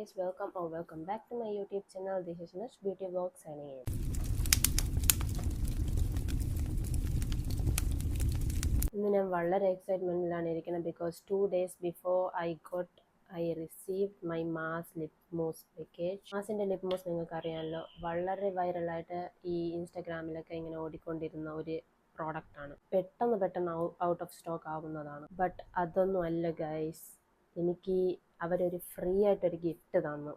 guys, welcome back to my YouTube channel. This is Nush Beauty Vlog signing in. ഇന്ന് ഞാൻ വളരെ എക്സൈറ്റ്മെന്റിലാണ് ഇരിക്കുന്നത് because 2 days before I received my Mars lip mousse package. മാസിൻ്റെ lip mousse നിങ്ങൾക്ക് അറിയാമല്ലോ, വളരെ വൈറലായിട്ട് ഈ ഇൻസ്റ്റാഗ്രാമിലൊക്കെ ഇങ്ങനെ ഓടിക്കൊണ്ടിരുന്ന ഒരു പ്രോഡക്റ്റാണ്. പെട്ടെന്ന് ഔട്ട് ഓഫ് സ്റ്റോക്ക് ആവുന്നതാണ്. ബട്ട് അതൊന്നും അല്ല ഗൈസ്, എനിക്ക് അവരൊരു ഫ്രീ ആയിട്ടൊരു ഗിഫ്റ്റ് തന്നു.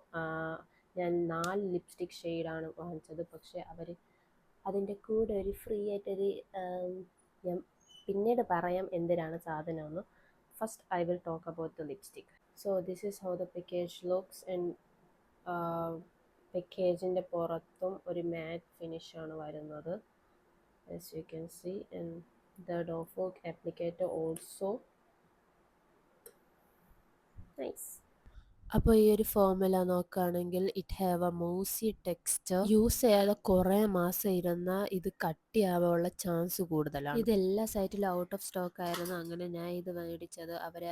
ഞാൻ 4 ലിപ്സ്റ്റിക് ഷെയ്ഡാണ് വാങ്ങിച്ചത്, പക്ഷേ അവർ അതിൻ്റെ കൂടെ ഒരു ഫ്രീ ആയിട്ടൊരു ഞാൻ പിന്നീട് പറയാം എന്തിനാണ് സാധനമെന്ന്. First I will talk about the lipstick. So this is how the package looks. And പാക്കേജിൻ്റെ പുറത്തും ഒരു മാറ്റ് ഫിനിഷാണ് വരുന്നത്, as you can see, and the doe applicator also nice. അപ്പോൾ ഈ ഒരു ഫോർമുല നോക്കുകയാണെങ്കിൽ it have A Musi texture. Use ചെയ്യാതെ കുറേ മാസം ഇരുന്നാൽ ഇത് കട്ടിയാവാനുള്ള ചാൻസ് കൂടുതലാണ്. ഇതെല്ലാ സൈറ്റിലും ഔട്ട് ഓഫ് സ്റ്റോക്ക് ആയിരുന്നു. അങ്ങനെ ഞാൻ ഇത് മേടിച്ചത് അവരെ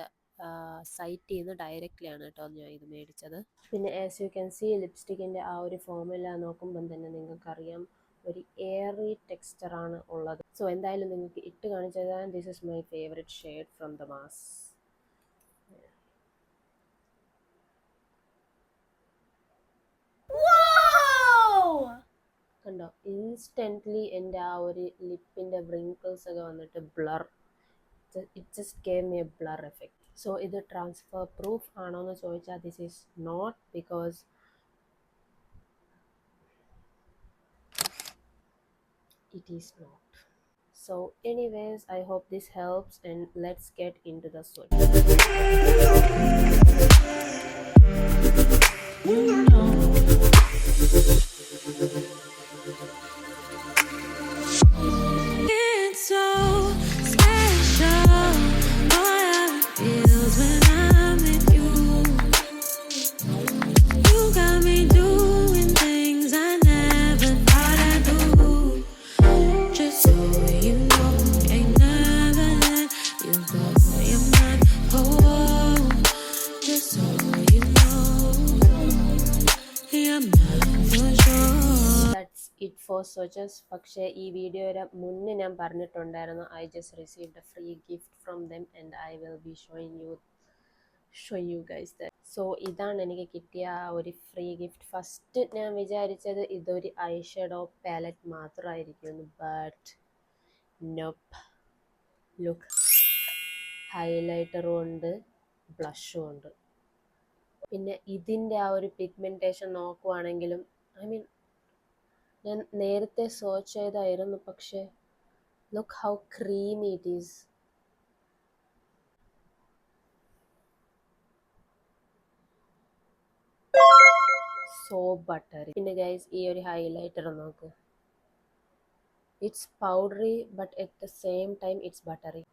സൈറ്റിൽ നിന്ന് ഡയറക്റ്റ്ലി ആണ് കേട്ടോ ഞാൻ ഇത് മേടിച്ചത്. പിന്നെ ആസ് യു ക്യാൻ സി, ലിപ്സ്റ്റിക്കിൻ്റെ ആ ഒരു ഫോർമുല നോക്കുമ്പം തന്നെ നിങ്ങൾക്കറിയാം ഒരു എയറി ടെക്സ്ചറാണ് ഉള്ളത്. സോ എന്തായാലും നിങ്ങൾക്ക് ഇട്ട് കാണിച്ചത്. This is my favourite shade from the Mars. കണ്ടോ, ഇൻസ്റ്റൻ്റ്ലി എൻ്റെ ആ ഒരു ലിപ്പിൻ്റെ വ്രിങ്കിൾസ് ഒക്കെ വന്നിട്ട് blur, it just gave me a blur effect. So ഇത് ട്രാൻസ്ഫർ പ്രൂഫ് ആണോ എന്ന് ചോദിച്ചാൽ this is not, because it is not. So anyways, I hope this helps, and let's get into the swatch. It for swatches. പക്ഷേ ഈ വീഡിയോയുടെ മുന്നേ ഞാൻ പറഞ്ഞിട്ടുണ്ടായിരുന്നു, I just received a free gift from them and I will be show you guys that. So ഇതാണ് എനിക്ക് കിട്ടിയ ഒരു ഫ്രീ ഗിഫ്റ്റ്. ഫസ്റ്റ് ഞാൻ വിചാരിച്ചത് ഇതൊരു ഐ ഷാഡോ പാലറ്റ് മാത്രമായിരിക്കുമെന്ന്, ബട്ട് നോപ്പ്. ലുക്ക്, ഹൈലൈറ്ററും ഉണ്ട്, ബ്ലഷും ഉണ്ട്. പിന്നെ ഇതിൻ്റെ ആ ഒരു പിഗ്മെൻറ്റേഷൻ നോക്കുവാണെങ്കിലും, ഐ മീൻ ഞാൻ നേരത്തെ സെർച്ച് ചെയ്തായിരുന്നു, പക്ഷേ look how creamy it is. So buttery. പിന്നെ ഗൈസ് ഈ ഒരു ഹൈലൈറ്റർ നോക്ക്, it's powdery but at the same time it's buttery.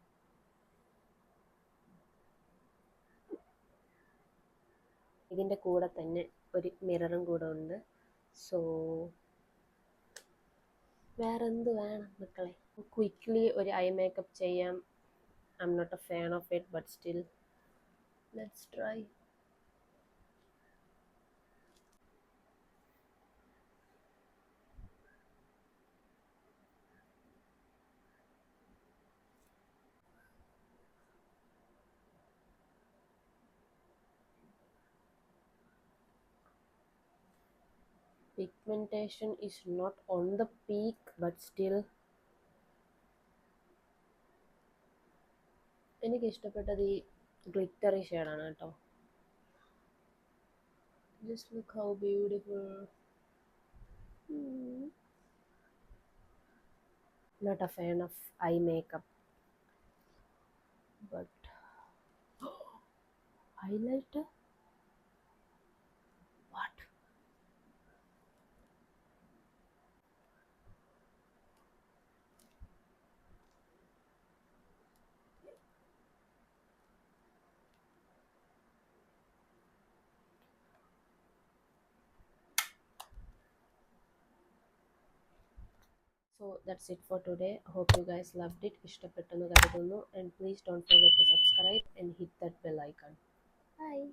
ഇതിൻ്റെ കൂടെ തന്നെ ഒരു മിററും കൂടെ ഉണ്ട്. സോ വേറെ എന്ത് വേണം മക്കളെ? ക്വിക്ക്ലി ഒരു ഐ മേക്കപ്പ് ചെയ്യാം. I'm not a fan of it, but still let's try. Pigmentation is not on the peak, but still എനിക്ക് ഇഷ്ടപ്പെട്ടത് ഈ ഗ്ലിറ്ററി ഷെയ്ഡാണ് കേട്ടോ. Just look how beautiful. Not a fan of eye makeup, but highlighter what. So that's it for today. Hope you guys loved it. ഇഷ്ടപ്പെട്ടെന്ന് കരുതുന്നു. And please don't forget to subscribe and hit that bell icon. Bye.